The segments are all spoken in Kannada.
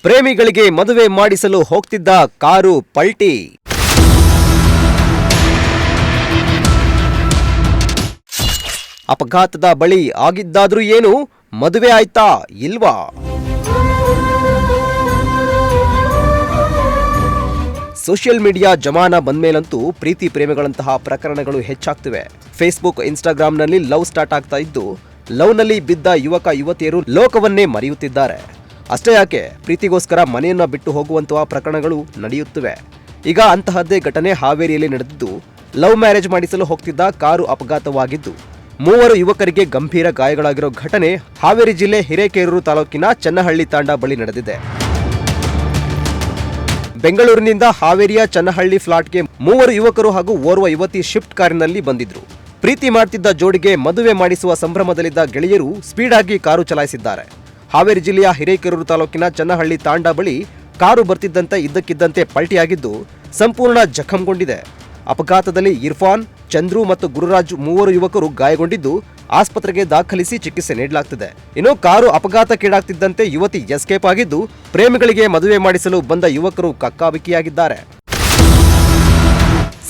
ಪ್ರೇಮಿಗಳಿಗೆ ಮದುವೆ ಮಾಡಿಸಲು ಹೋಗ್ತಿದ್ದ ಕಾರು ಪಲ್ಟಿ. ಅಪಘಾತದ ಬಳಿ ಆಗಿದ್ದಾದ್ರೂ ಏನು, ಮದುವೆ ಆಯ್ತಾ ಇಲ್ವಾ? ಸೋಷಿಯಲ್ ಮೀಡಿಯಾ ಜಮಾನ ಬಂದ್ಮೇಲಂತೂ ಪ್ರೀತಿ ಪ್ರೇಮಿಗಳಂತಹ ಪ್ರಕರಣಗಳು ಹೆಚ್ಚಾಗ್ತಿವೆ. ಫೇಸ್ಬುಕ್, ಇನ್ಸ್ಟಾಗ್ರಾಂನಲ್ಲಿ ಲವ್ ಸ್ಟಾರ್ಟ್ ಆಗ್ತಾ ಇದ್ದು, ಲವ್ನಲ್ಲಿ ಬಿದ್ದ ಯುವಕ ಯುವತಿಯರು ಲೋಕವನ್ನೇ ಮರೆಯುತ್ತಿದ್ದಾರೆ. ಅಷ್ಟೇ ಯಾಕೆ, ಪ್ರೀತಿಗೋಸ್ಕರ ಮನೆಯನ್ನ ಬಿಟ್ಟು ಹೋಗುವಂತಹ ಪ್ರಕರಣಗಳು ನಡೆಯುತ್ತಿವೆ. ಈಗ ಅಂತಹದ್ದೇ ಘಟನೆ ಹಾವೇರಿಯಲ್ಲಿ ನಡೆದಿದ್ದು, ಲವ್ ಮ್ಯಾರೇಜ್ ಮಾಡಿಸಲು ಹೋಗ್ತಿದ್ದ ಕಾರು ಅಪಘಾತವಾಗಿದ್ದು 3 ಯುವಕರಿಗೆ ಗಂಭೀರ ಗಾಯಗಳಾಗಿರೋ ಘಟನೆ ಹಾವೇರಿ ಜಿಲ್ಲೆ ಹಿರೇಕೆರೂರು ತಾಲೂಕಿನ ಚನ್ನಹಳ್ಳಿ ತಾಂಡಾ ಬಳಿ ನಡೆದಿದೆ. ಬೆಂಗಳೂರಿನಿಂದ ಹಾವೇರಿಯ ಚನ್ನಹಳ್ಳಿ ಫ್ಲಾಟ್ಗೆ 3 ಯುವಕರು ಹಾಗೂ ಓರ್ವ ಯುವತಿ ಶಿಫ್ಟ್ ಕಾರಿನಲ್ಲಿ ಬಂದಿದ್ರು. ಪ್ರೀತಿ ಮಾಡ್ತಿದ್ದ ಜೋಡಿಗೆ ಮದುವೆ ಮಾಡಿಸುವ ಸಂಭ್ರಮದಲ್ಲಿದ್ದ ಗೆಳೆಯರು ಸ್ಪೀಡ್ ಆಗಿ ಕಾರು ಚಲಾಯಿಸಿದ್ದಾರೆ. ಹಾವೇರಿ ಜಿಲ್ಲೆಯ ಹಿರೇಕೆರೂರು ತಾಲೂಕಿನ ಚನ್ನಹಳ್ಳಿ ತಾಂಡಾ ಬಳಿ ಕಾರು ಬರ್ತಿದ್ದಂತೆ ಇದ್ದಕ್ಕಿದ್ದಂತೆ ಪಲ್ಟಿಯಾಗಿದ್ದು ಸಂಪೂರ್ಣ ಜಖಂಗೊಂಡಿದೆ. ಅಪಘಾತದಲ್ಲಿ ಇರ್ಫಾನ್, ಚಂದ್ರು ಮತ್ತು ಗುರುರಾಜ್ 3 ಯುವಕರು ಗಾಯಗೊಂಡಿದ್ದು ಆಸ್ಪತ್ರೆಗೆ ದಾಖಲಿಸಿ ಚಿಕಿತ್ಸೆ ನೀಡಲಾಗ್ತಿದೆ. ಇನ್ನು ಕಾರು ಅಪಘಾತಕ್ಕೀಡಾಗ್ತಿದ್ದಂತೆ ಯುವತಿ ಎಸ್ಕೇಪ್ ಆಗಿದ್ದು, ಪ್ರೇಮಿಗಳಿಗೆ ಮದುವೆ ಮಾಡಿಸಲು ಬಂದ ಯುವಕರು ಕಕ್ಕಾಬಿಕ್ಕಿಯಾಗಿದ್ದಾರೆ.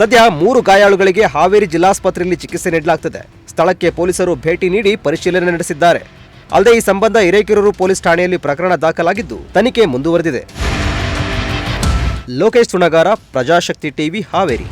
ಸದ್ಯ 3 ಗಾಯಾಳುಗಳಿಗೆ ಹಾವೇರಿ ಜಿಲ್ಲಾಸ್ಪತ್ರೆಯಲ್ಲಿ ಚಿಕಿತ್ಸೆ ನೀಡಲಾಗ್ತಿದೆ. ಸ್ಥಳಕ್ಕೆ ಪೊಲೀಸರು ಭೇಟಿ ನೀಡಿ ಪರಿಶೀಲನೆ ನಡೆಸಿದ್ದಾರೆ. ಅಲ್ಲದೆ ಈ ಸಂಬಂಧ ಹಿರೇಕೆರೂರು ಪೊಲೀಸ್ ಠಾಣೆಯಲ್ಲಿ ಪ್ರಕರಣ ದಾಖಲಾಗಿದ್ದು ತನಿಖೆ ಮುಂದುವರೆದಿದೆ. ಲೋಕೇಶ್ ಸುಣಗಾರ, ಪ್ರಜಾಶಕ್ತಿ ಟಿವಿ, ಹಾವೇರಿ.